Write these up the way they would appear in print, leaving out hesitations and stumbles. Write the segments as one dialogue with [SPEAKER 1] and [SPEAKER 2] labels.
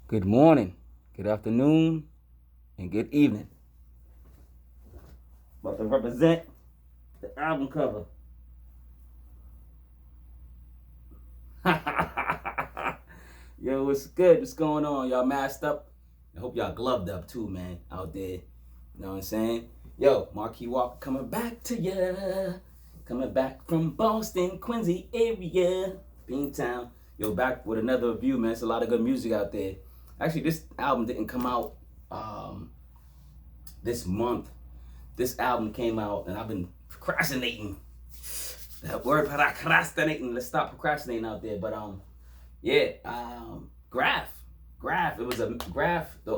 [SPEAKER 1] Good morning, good afternoon, and good evening. About to represent the album cover. Yo, what's good? What's going on? Y'all masked up? I hope y'all gloved up too, man, out there. You know what I'm saying? Yo, Marquis Walker coming back to ya. Coming back from Boston, Quincy area, Beantown. Yo, back with another review, man. It's a lot of good music out there. Actually, this album didn't come out this month. This album came out, and I've been procrastinating. That word, procrastinating. Let's stop procrastinating out there. But Grafh. It was a Grafh. The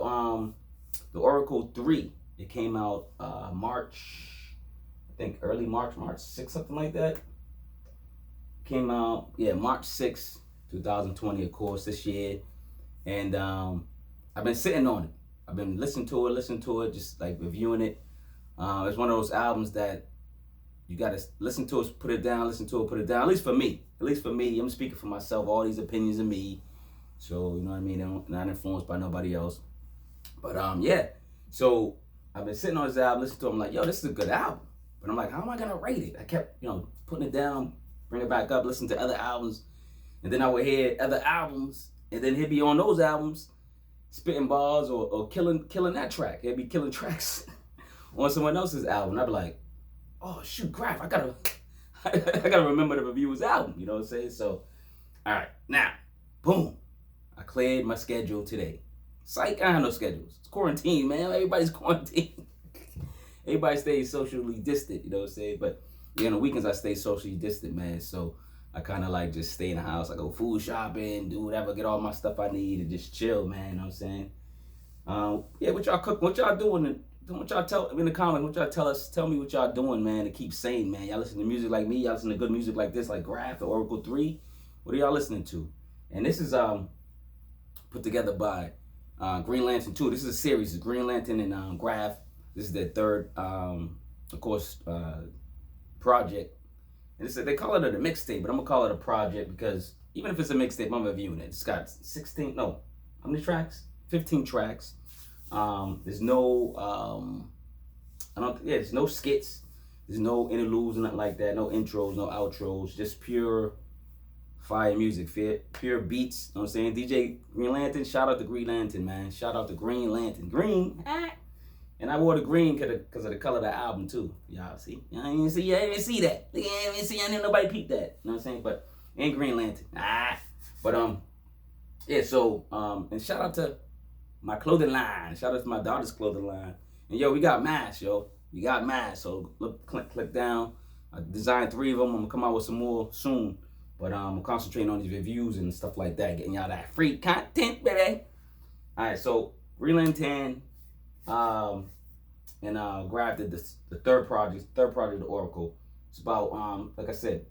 [SPEAKER 1] Oracle 3. It came out March, I think early March 6th, something like that. Came out, March 6th, 2020, of course, this year. And I've been sitting on it. I've been listening to it, just like reviewing it. It's one of those albums that you gotta listen to it, put it down, listen to it, put it down. At least for me. I'm speaking for myself. All these opinions of me. So, you know what I mean? I'm not influenced by nobody else. But so I've been sitting on this album, listening to it. I'm like, yo, this is a good album. But I'm like, how am I gonna rate it? I kept, putting it down, bring it back up, listen to other albums. And then I would hear other albums. And then he'd be on those albums, spitting bars or killing that track. He'd be killing tracks on someone else's album. And I'd be like, oh shoot, Grafh, I gotta remember to review his album. You know what I'm saying? So, all right, now, boom, I cleared my schedule today. Psych, I have no schedules. It's quarantine, man. Everybody's quarantined. Everybody stays socially distant. You know what I'm saying? But on the weekends I stay socially distant, man. So I kind of like just stay in the house. I go food shopping, do whatever, get all my stuff I need, and just chill, man. You know what I'm saying? What y'all cook? What y'all doing? What y'all tell in the comments? What y'all tell us? Tell me what y'all doing, man. To keep sane, man. Y'all listen to music like me. Y'all listen to good music like this, like Grafh, the Oracle 3. What are y'all listening to? And this is put together by Green Lantern 2. This is a series. It's Green Lantern and Grafh. This is their third, of course, project. And they call it a mixtape, but I'm gonna call it a project because even if it's a mixtape, I'm reviewing it. It's got how many tracks? 15 tracks. There's no, there's no skits. There's no interludes or nothing like that. No intros, no outros. Just pure fire music, pure beats. You know what I'm saying? DJ Green Lantern, shout out to Green Lantern, man. Shout out to Green Lantern. Green. And I wore the green because of the color of the album too. Y'all see? I didn't see that. I didn't nobody peep that. You know what I'm saying? But and Green Lantern. And shout out to my clothing line. Shout out to my daughter's clothing line. And yo, we got masks, yo. We got masks. So look, click down. I designed 3 of them. I'm gonna come out with some more soon. But I'm concentrating on these reviews and stuff like that, getting y'all that free content, baby. Alright, so Green Lantern. And Grafh did the third project, the Oracle. It's about, like I said,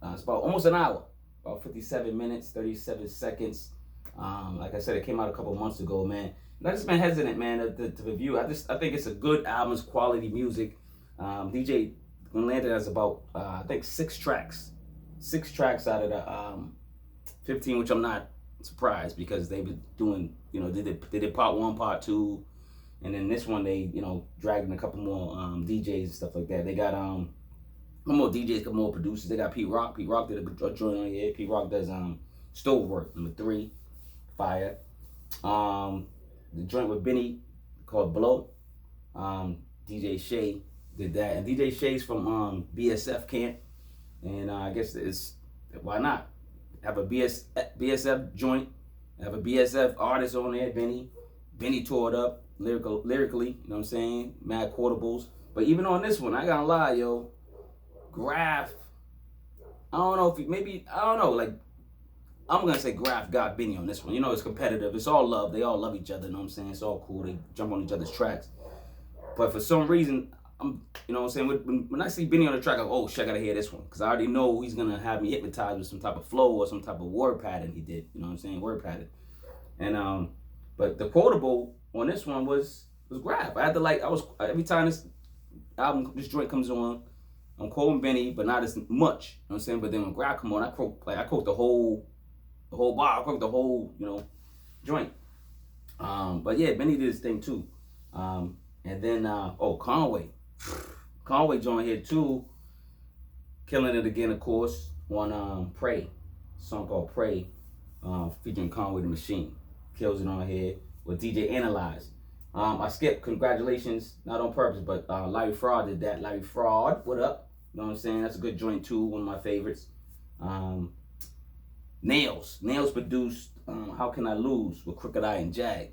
[SPEAKER 1] it's about almost an hour, about 57 minutes, 37 seconds. Like I said, it came out a couple months ago, man. And I just been hesitant, man, to review. I think it's a good album, it's quality music. DJ Green Lantern has about, I think 6 tracks. 6 tracks out of the 15, which I'm not surprised because they've been doing, they did part 1, part 2. And then this one, they, dragged in a couple more DJs and stuff like that. They got more DJs, a couple more producers. They got Pete Rock. Pete Rock did a joint on here. Pete Rock does Stove Work, number 3, Fire. The joint with Benny called Blow. DJ Shay did that. And DJ Shay's from BSF camp. And I guess why not? Have a BSF joint. Have a BSF artist on there, Benny. Benny tore it up. Lyrically, you know what I'm saying? Mad quotables. But even on this one, I gotta lie, yo. Grafh, I don't know like, I'm gonna say Grafh got Benny on this one. It's competitive. It's all love. They all love each other, you know what I'm saying? It's all cool. They jump on each other's tracks. But for some reason, you know what I'm saying? When I see Benny on the track, I go, oh shit, I gotta hear this one. Because I already know he's gonna have me hypnotized with some type of flow or some type of word pattern he did. You know what I'm saying? Word pattern. And, but the quotable on this one was Grafh. I had to every time this joint comes on, I'm quoting Benny, but not as much. You know what I'm saying? But then when Grafh come on, I quote the whole bar. I quote the whole, joint. But yeah, Benny did his thing too. And then Conway. Conway joined here too, killing it again, of course, on Pray, a song called Pray, featuring Conway the Machine. Kills it on here with DJ Analyze. I skipped Congratulations, not on purpose, but Larry Fraud did that. Larry Fraud, what up? You know what I'm saying? That's a good joint too, one of my favorites. Nails produced How Can I Lose with Crooked Eye and Jag.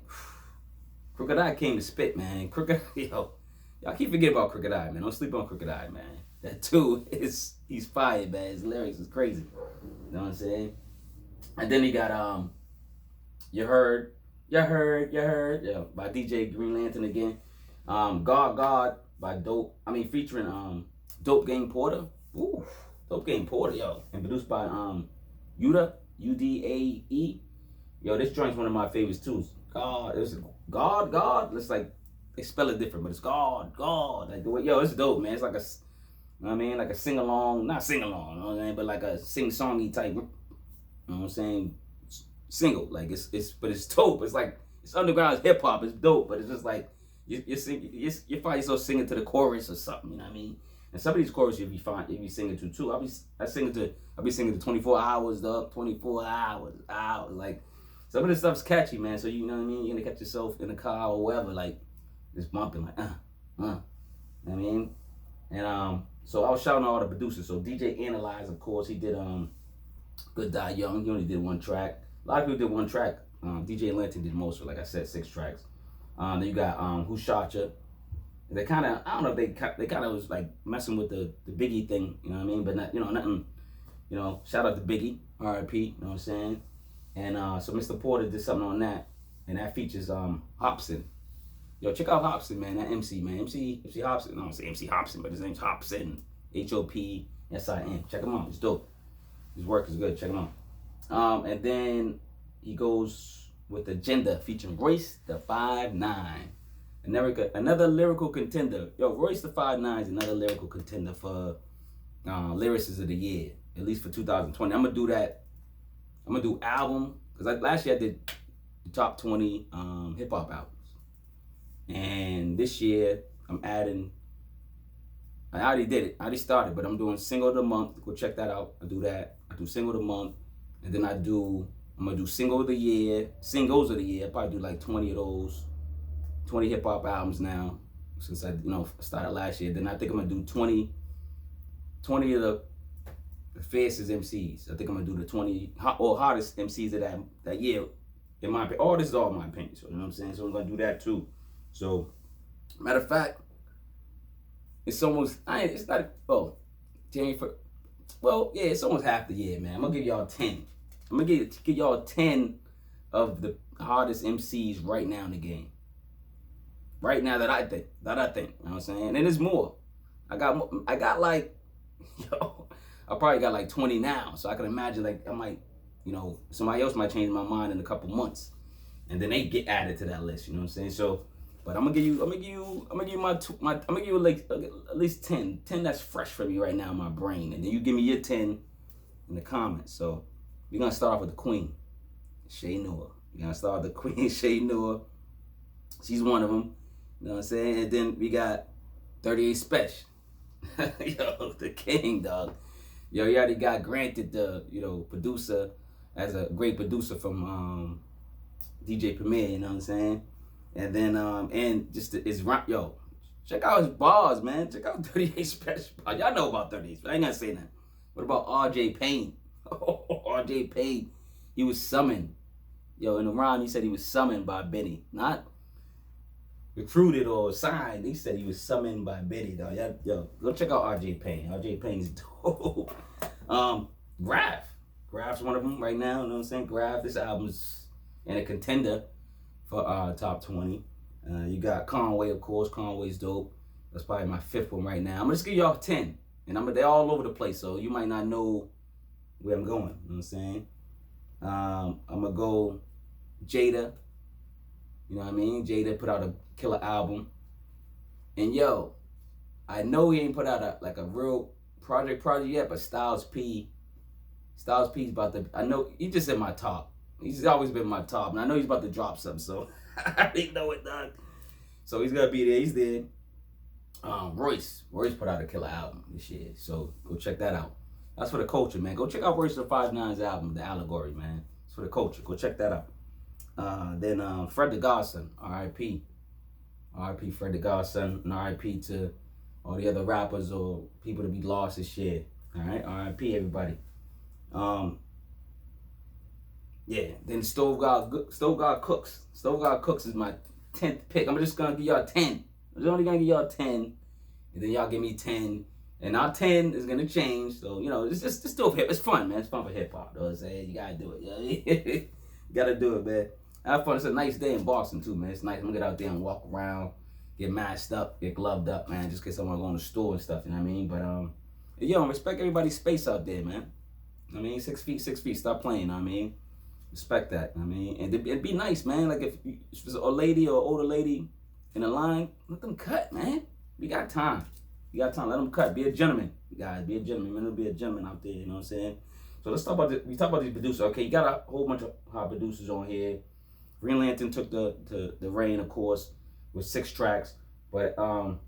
[SPEAKER 1] Crooked Eye came to spit, man. Crooked Eye, yo, y'all keep forgetting about Crooked Eye, man. Don't sleep on Crooked Eye, man. That too he's fired, man. His lyrics is crazy. You know what I'm saying? And then he got You Heard, yeah, by DJ Green Lantern again. Gawd by featuring Dope Game Porter. Ooh, Dope Game Porter, yo. And produced by Udae, Udae. Yo, this joint's one of my favorites too. God, it was God. It's like they spell it different, but it's God. Like the way, yo, it's dope, man. It's like a, you know what I mean, like a sing along, not sing along, you know what I'm saying, but like a sing songy type. You know what I'm saying? Single, like it's but it's dope. It's like it's underground hip hop. It's dope, but it's just like you find yourself singing to the chorus or something. You know what I mean? And some of these choruses you'll be singing to too. I'll be singing to 24 hours, dog. 24 hours. Like some of this stuff's catchy, man. So you know what I mean? You're gonna catch yourself in the car or wherever, like just bumping, like You know what I mean? And so I was shouting out all the producers. So DJ Analyze, of course, he did Good Die Young. He only did one track. A lot of people did one track. DJ Lantern did most of it, like I said, 6 tracks. Then you got Who Shot Ya? They kind of, I don't know if they kind of was like messing with the Biggie thing, you know what I mean? But not, nothing, shout out to Biggie, R.I.P., you know what I'm saying? And so Mr. Porter did something on that, and that features Hopsin. Yo, check out Hopsin, man, that MC, man. MC Hopsin, I don't say MC Hopsin, but his name's Hopsin, Hopsin. Check him out, it's dope. His work is good, check him out. And then he goes with Agenda featuring Royce the 5'9". Another lyrical contender. Yo, Royce the 5'9" is another lyrical contender for Lyricist of the Year, at least for 2020. I'm gonna do that. I'm gonna do album, because last year I did the top 20 hip hop albums. And this year I'm adding, I already did it. I already started, but I'm doing single of the month. Go check that out. I do that. I do single of the month. And then I'm gonna do singles of the year. I probably do like 20 of those. 20 hip hop albums now, since I started last year. Then I think I'm gonna do 20 of the fiercest MCs. I think I'm gonna do the 20 hottest MCs of that year. In my opinion, this is all my opinion. So you know what I'm saying. So I'm gonna do that too. So matter of fact, it's almost it's not January for. Well, yeah, it's almost half the year, man. I'm gonna give y'all 10. I'm gonna give y'all 10 of the hottest MCs right now in the game. Right now that I think, you know what I'm saying? And there's more. I got like, I probably got like 20 now. So I can imagine like I might, somebody else might change my mind in a couple months, and then they get added to that list. You know what I'm saying? So, but I'm gonna give you like at least 10 that's fresh for me right now in my brain, and then you give me your 10 in the comments. So we're gonna start off with the Queen, Shay Noah. We're gonna start with the Queen, Shay Noah. She's one of them. You know what I'm saying? And then we got 38 Special. Yo, the king, dog. Yo, he already got granted the, producer as a great producer from DJ Premier, you know what I'm saying? And then, and just his rap, yo, check out his bars, man. Check out 38 Special. Y'all know about 38 Special. I ain't gonna say that. What about RJ Payne? RJ Payne, he was summoned. Yo, in the rhyme, he said he was summoned by Benny. Not recruited or signed. He said he was summoned by Betty, dog. Yo, go check out RJ Payne. RJ Payne's dope. Grafh. Graph's one of them right now. You know what I'm saying? Grafh. This album's in a contender for top 20. You got Conway, of course. Conway's dope. That's probably my 5th one right now. I'm gonna just give y'all 10, and they're all over the place, so you might not know where I'm going. You know what I'm saying? I'm gonna go Jada. You know what I mean? Jada put out a killer album. And yo, I know he ain't put out a real project yet, but Styles P's about to, I know he just in my top He's always been my top, and I know he's about to drop something, so I already know it, dog. So he's gonna be there. He's there. Royce put out a killer album this year, so go check that out. That's for the culture, man. Go check out Royce the 5'9's album, The Allegory, man. It's for the culture. Go check that out. Then Fred the Godson, R.I.P. R.I.P. Fred the Godson, and R.I.P. to all the other rappers or people to be lost this year. All right, R.I.P. everybody. Yeah. Then Stove God Cooks. Stove God Cooks is my 10th pick. I'm just gonna give y'all 10. I'm only gonna give y'all 10, and then y'all give me 10. And our 10 is gonna change. So, you know, it's just still hip. It's fun, man. It's fun for hip hop, though. I'm saying you gotta do it. You gotta do it, man. Have fun. It's a nice day in Boston too, man. It's nice. I'm gonna get out there and walk around, get masked up, get gloved up, man, just in case I wanna go in the store and stuff, you know what I mean? But yo, respect everybody's space out there, man. I mean, 6 feet, stop playing, you know what I mean? Respect that, I mean, and it'd be nice, man. Like if it's a lady or older lady in a line, let them cut, man. We got time. You got time. Let them cut. Be a gentleman, guys. Be a gentleman. Man, be a gentleman out there. You know what I'm saying? So let's talk about this. We talk about these producers. Okay, you got a whole bunch of hot producers on here. Green Lantern took the reign, of course, with 6 tracks. But I'm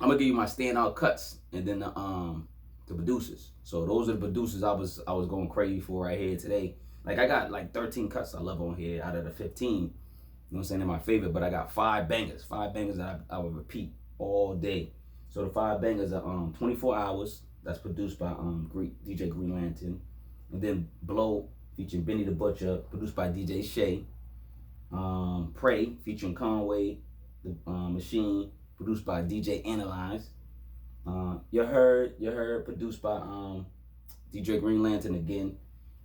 [SPEAKER 1] gonna give you my standout cuts and then the producers. So those are the producers I was going crazy for right here today. Like I got like 13 cuts I love on here out of the 15. You know what I'm saying? They're my favorite, but I got 5 bangers. 5 bangers that I would repeat all day. So the 5 bangers are 24 Hours. That's produced by DJ Green Lantern. And then Blow featuring Benny the Butcher, produced by DJ Shay. Pray featuring Conway, the Machine, produced by DJ Analyze. You heard produced by DJ Green Lantern again.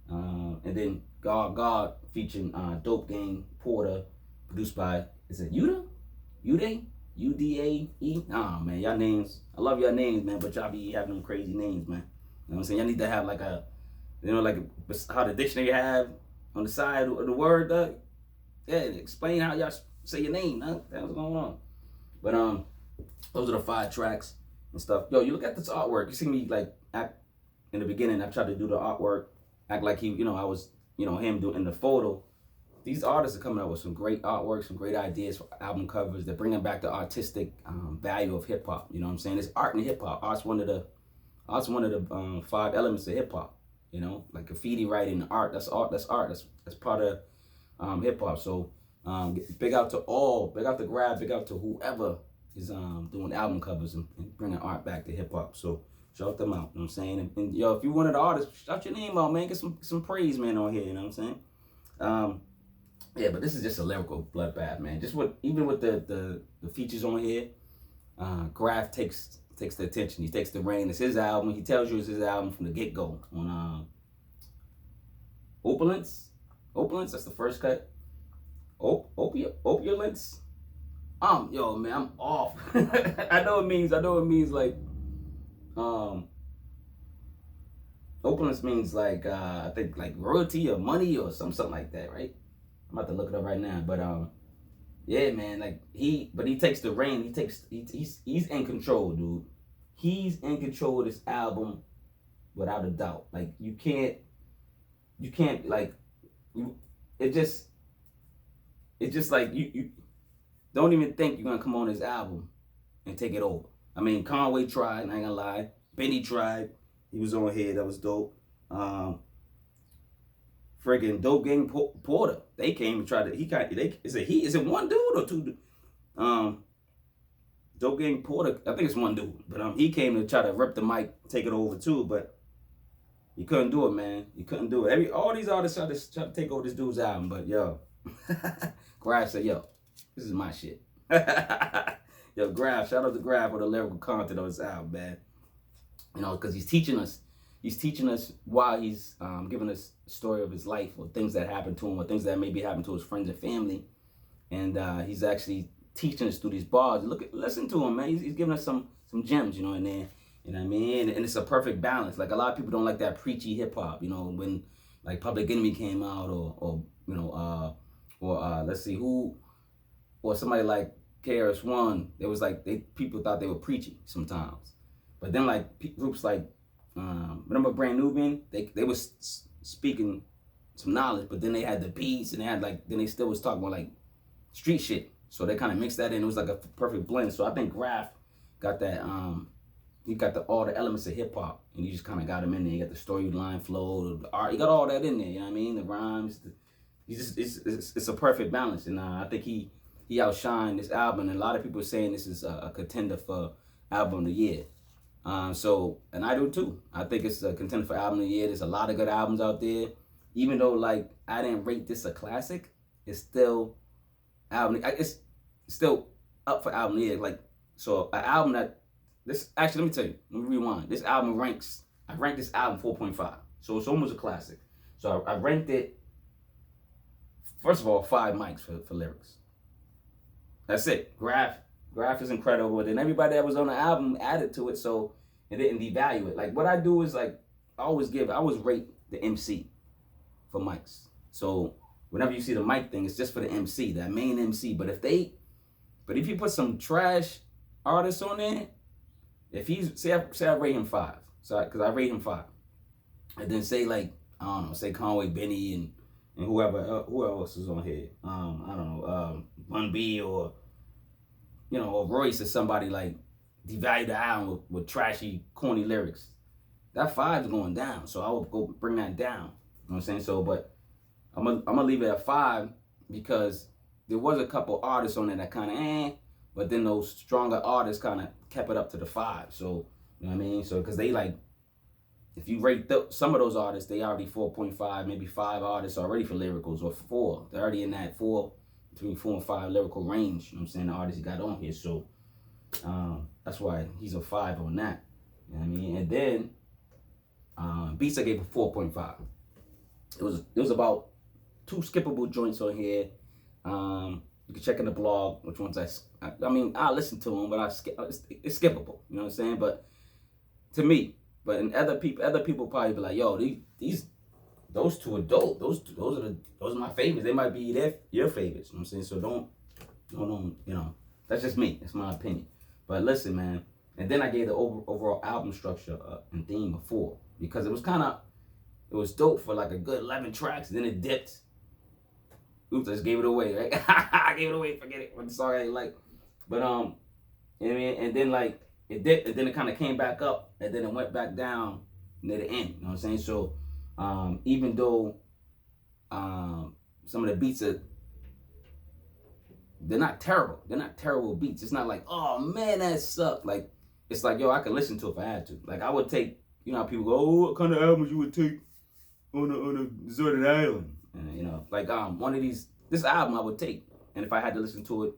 [SPEAKER 1] And then Gawd featuring Dope Gang Porter, produced by, is it Udae? UDAE? Oh man, y'all names. I love y'all names, man, but y'all be having them crazy names, man. You know what I'm saying? Y'all need to have like a, you know, like how the dictionary have on the side of the word, yeah, explain how y'all say your name, That's what's going on. But those are the 5 tracks and stuff. Yo, you look at this artwork. You see me like act in the beginning. I tried to do the artwork, act like he, you know, I was, you know, him doing the photo. These artists are coming up with some great artwork, some great ideas for album covers. They're bringing back the artistic value of hip hop. You know what I'm saying? It's art and hip hop. Art's one of the 5 elements of hip hop. You know, like graffiti writing, art. That's art. That's art. That's part of hip hop. So big out to Grafh, big out to whoever is doing album covers and bringing art back to hip hop. So shout them out. You know what I'm saying? And yo, if you one of the artists, shout your name out, man. Get some praise, man, on here. You know what I'm saying? Yeah, but this is just a lyrical bloodbath, man. Just even with the features on here, Grafh takes the attention. He takes the reign. It's his album. He tells you it's his album from the get-go on Opulence. Opulence, that's the first cut. Opulence. Yo, man, I'm off. I know it means like Opulence means like I think like royalty or money or something like that, right? I'm about to look it up right now, but yeah, man, like he takes the reign. He's in control, dude. He's in control of this album without a doubt. Like you can't like it's just like you don't even think you're gonna come on this album and take it over. I mean, Conway tried, I ain't gonna lie. Benny tried. He was on here. That was dope. Friggin' Dope Gang Porter. They came and tried to. Is it one dude or 2 dudes? Dope Gang Porter. I think it's one dude, but he came to try to rip the mic, take it over too, but you couldn't do it, man. You couldn't do it. All these artists try to take over this dude's album, but yo, Grafh said, yo, this is my shit. Yo, Grafh, shout out to Grafh for the lyrical content of his album, man. You know, because he's teaching us while he's giving us a story of his life or things that happened to him or things that maybe happened to his friends and family. And he's actually teaching us through these bars. Listen to him, man. He's giving us some gems, you know, in there. You know what I mean? And it's a perfect balance. Like a lot of people don't like that preachy hip hop, you know, when like Public Enemy came out or you know, let's see who, or somebody like KRS-One. It was like people thought they were preachy sometimes. But then like groups like remember Brand Nubian? They was speaking some knowledge, but then they had the beats and they had like, then they still was talking about like street shit. So they kind of mixed that in. It was like a perfect blend. So I think Grafh got that, he got all the elements of hip hop, and he just kind of got them in there. You got the storyline flow, the art, you got all that in there. You know what I mean? The rhymes, it's a perfect balance. And I think he outshined this album. And a lot of people are saying this is a contender for album of the year. So, and I do too. I think it's a contender for album of the year. There's a lot of good albums out there. Even though like I didn't rate this a classic, it's still album. It's still up for album of the year. Like, so an album that this actually, let me tell you. Let me rewind. This album ranks. I ranked this album 4.5. So it's almost a classic. So I ranked it. First of all, 5 mics for lyrics. That's it. Graph is incredible. And then everybody that was on the album added to it, so it didn't devalue it. Like what I do is like I always rate the MC for mics. So whenever you see the mic thing, it's just for the MC, that main MC. But if you put some trash artists on there, if he's say I rate him 5, so because I rate him 5, and then say like I don't know, say Conway, Benny, and whoever who else is on here, I don't know, 1B or or Royce or somebody like devalue the album with trashy, corny lyrics. That 5 is going down, so I will go bring that down. You know what I'm saying? So, but I'm gonna leave it at 5 because there was a couple artists on there that kind of but then those stronger artists kind of kept it up to the 5. So, you know what I mean? So, because they like, if you rate some of those artists, they already 4.5, maybe 5 artists already for lyricals, or 4. They're already in that between 4 and 5 lyrical range. You know what I'm saying? The artists he got on here. So, that's why he's a 5 on that. You know what I mean? And then, beats I gave a 4.5. It was about 2 skippable joints on here. You can check in the blog which ones I mean, I listen to them, but it's skippable. You know what I'm saying? But to me, and other people probably be like, yo, those 2 are dope. Those are my favorites. They might be your favorites. You know what I'm saying? So don't that's just me. That's my opinion. But listen, man. And then I gave the overall album structure and theme a 4 because it was dope for like a good 11 tracks. Then it dipped. Oops, I just gave it away, right? I gave it away, forget it. I'm sorry, I ain't like. But, you know what I mean? And then, like, it dipped, and then it kind of came back up, and then it went back down near the end. You know what I'm saying? So, even though some of the beats they're not terrible. They're not terrible beats. It's not like, oh, man, that sucked. Like, it's like, yo, I could listen to it if I had to. Like, I would take, how people go, oh, what kind of albums you would take on a deserted island? And, like one of this album I would take, and if I had to listen to it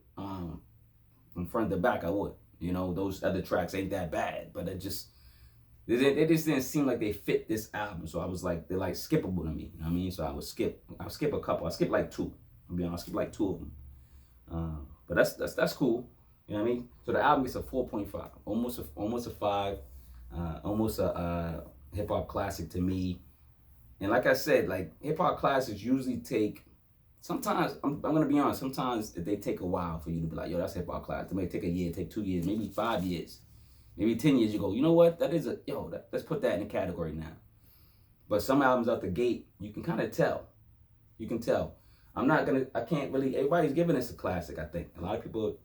[SPEAKER 1] from front to back, I would. Those other tracks ain't that bad, but they just didn't seem like they fit this album. So I was like, they're like skippable to me. You know what I mean? So I would skip a couple. I skip like 2. I'll be honest, I skip like 2 of them. But that's cool. You know what I mean? So the album gets a 4.5, almost a 5, almost a hip hop classic to me. And like I said, like hip hop classics usually take, sometimes, I'm gonna be honest, sometimes they take a while for you to be like, yo, that's hip hop classic. It may take a year, take 2 years, maybe 5 years, maybe 10 years. You go, you know what? Let's put that in the category now. But some albums out the gate, you can kind of tell. You can tell. I can't really, everybody's giving this a classic, I think. A lot of people,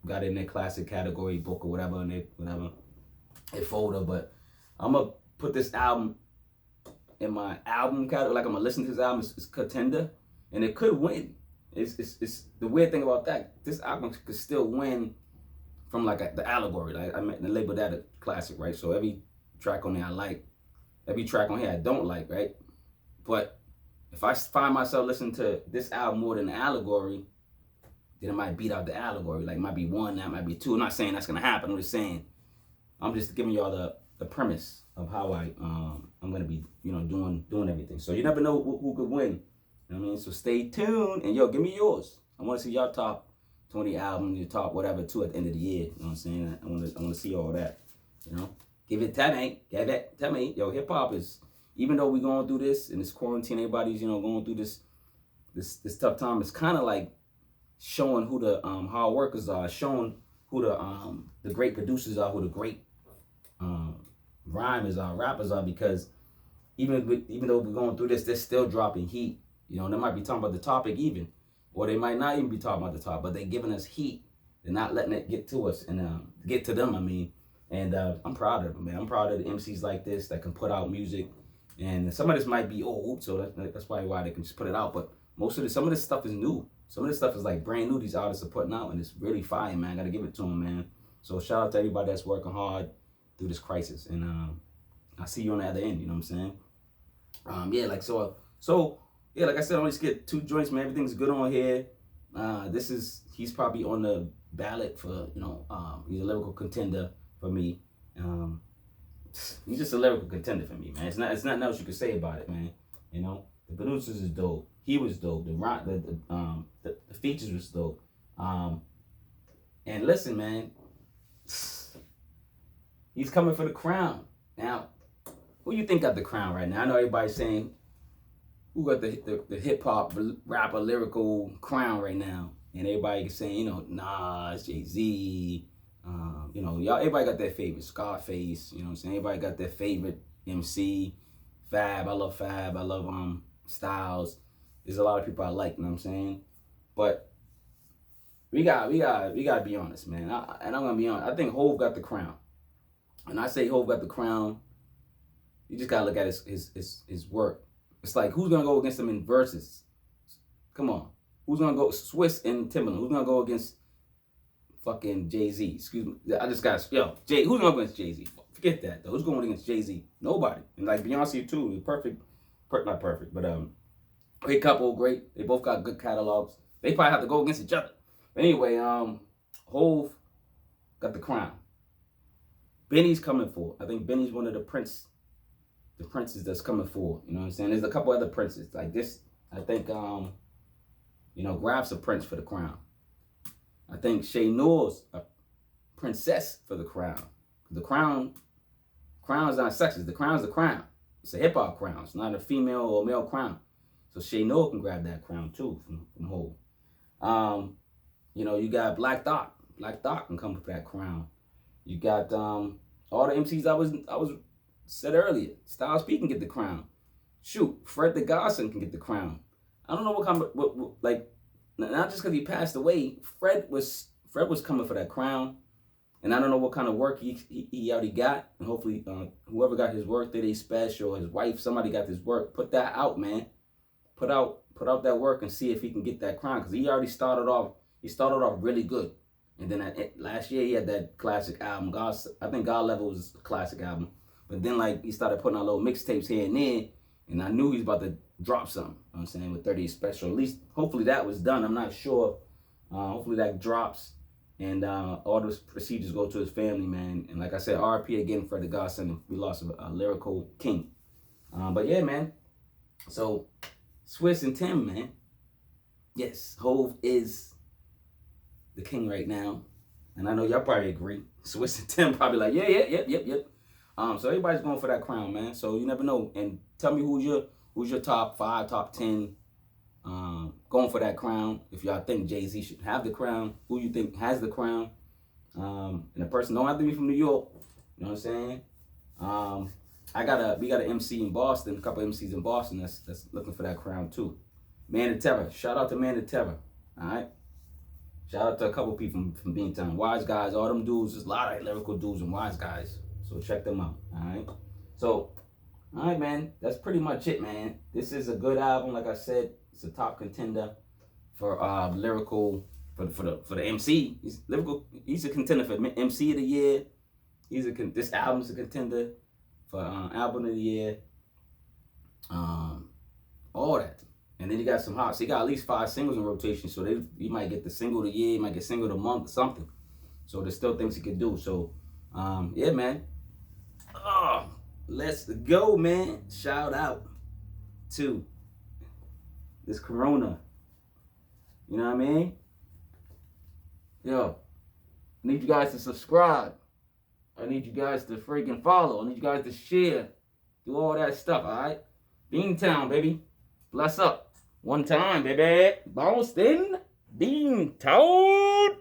[SPEAKER 1] got in their classic category book or whatever, in their folder. But I'm gonna put this album in my album category, like I'm gonna listen to this album, it's contender, and it could win. It's the weird thing about that. This album could still win from like the allegory. Like I labeled that a classic, right? So every track on there I like, every track on here I don't like, right? But if I find myself listening to this album more than the allegory, then it might beat out the allegory. Like it might be 1, that might be 2. I'm not saying that's gonna happen. I'm just giving y'all the premise of how I'm gonna be, doing everything. So you never know who could win. You know what I mean? So stay tuned, and yo, give me yours. I want to see y'all top 20 albums, your top whatever too at the end of the year. You know what I'm saying? I want to see all that. Give it tell me. Yo, hip hop is, even though we going through this and this quarantine, everybody's going through this tough time. It's kind of like showing who the hard workers are, showing who the great producers are, who the great rhymers are, rappers are, because even though we're going through this, they're still dropping heat. You know, they might be talking about the topic even, or they might not even be talking about the topic, but they're giving us heat. They're not letting it get to us and get to them. I mean, and I'm proud of them, man. I'm proud of the MCs like this that can put out music. And some of this might be old, so that's probably why they can just put it out. But some of this stuff is new. Some of this stuff is like brand new. These artists are putting out, and it's really fire, man. I gotta give it to them, man. So shout out to everybody that's working hard through this crisis, and I'll see you on the other end. You know what I'm saying? Yeah, like yeah, like I said, I only skipped 2 joints, man. Everything's good on here. He's probably on the ballot for, you know, he's a lyrical contender for me. He's just a lyrical contender for me, man. It's nothing else you can say about it, man. You know, the producers is dope. He was dope. The features was dope. And listen, man, he's coming for the crown. Now, who you think got the crown right now? I know everybody's saying, who got the hip hop rapper lyrical crown right now? And everybody is saying, you know, Nas, Jay-Z. You know, everybody got their favorite. Scarface, you know what I'm saying? Everybody got their favorite MC. Fab, I love Fab. I love Styles. There's a lot of people I like, you know what I'm saying? But we gotta be honest, man. And I'm gonna be honest. I think Hov got the crown. And I say Hov got the crown, you just gotta look at his work. It's like, who's gonna go against him in verses? Come on. Who's gonna go Swiss and Timbaland? Who's gonna go against fucking Jay-Z? Excuse me. I just got who's gonna go against Jay-Z? Forget that though. Who's going against Jay-Z? Nobody. And like Beyonce too, not perfect, but great couple, great. They both got good catalogs. They probably have to go against each other. But anyway, Hov got the crown. Benny's coming for. I think Benny's one of the princes that's coming for. You know what I'm saying? There's a couple other princes like this. I think you know, Graph's a prince for the crown. I think Shay Noor's a princess for the crown. The crown's not sexist. The crown's the crown. It's a hip hop crown. It's not a female or male crown. So Shay Noor can grab that crown too from Hov. You know, you got Black Thought. Black Thought can come with that crown. You got all the MCs I was said earlier. Styles P can get the crown. Shoot, Fred the Godson can get the crown. I don't know what kind of like, not just because he passed away. Fred was coming for that crown, and I don't know what kind of work he already got. And hopefully, whoever got his work, Day Special, his wife, somebody got his work. Put that out, man. Put out that work and see if he can get that crown, because he already started off. He started off really good, and then last year he had that classic album. I think God Level was a classic album, but then like he started putting out little mixtapes here and there, and I knew he was about to drop something. You know what I'm saying, with 30 Special. At least hopefully that was done. I'm not sure. Hopefully that drops, and all those procedures go to his family, man. And like I said, RP again for the Godson. We lost a lyrical king. But yeah, man. So Swiss and Tim, man. Yes, Hov is the king right now, and I know y'all probably agree. Swiss and Tim probably like, yep. So everybody's going for that crown, man. So you never know. And tell me who's your top 5, top 10 going for that crown. If y'all think Jay-Z should have the crown, who you think has the crown? And the person don't have to be from New York. You know what I'm saying? We got an MC in Boston, a couple of MCs in Boston that's looking for that crown too. Man of Terror. Shout out to Man of Terror. All right. Shout out to a couple people from Beantown. Wise Guys, all them dudes. There's a lot of lyrical dudes and Wise Guys. So check them out. All right. So, all right, man. That's pretty much it, man. This is a good album. Like I said, it's a top contender for lyrical for the MC. He's lyrical. He's a contender for MC of the year. This album's a contender for album of the year. All that. And then he got some hot. So he got at least 5 singles in rotation. So he might get the single of the year. He might get single of the month or something. So there's still things he could do. So, yeah, man. Let's go, man. Shout out to this Corona. You know what I mean? Yo, I need you guys to subscribe. I need you guys to freaking follow. I need you guys to share. Do all that stuff, all right? Beantown, baby. Bless up. One time, baby. Boston. Beantown.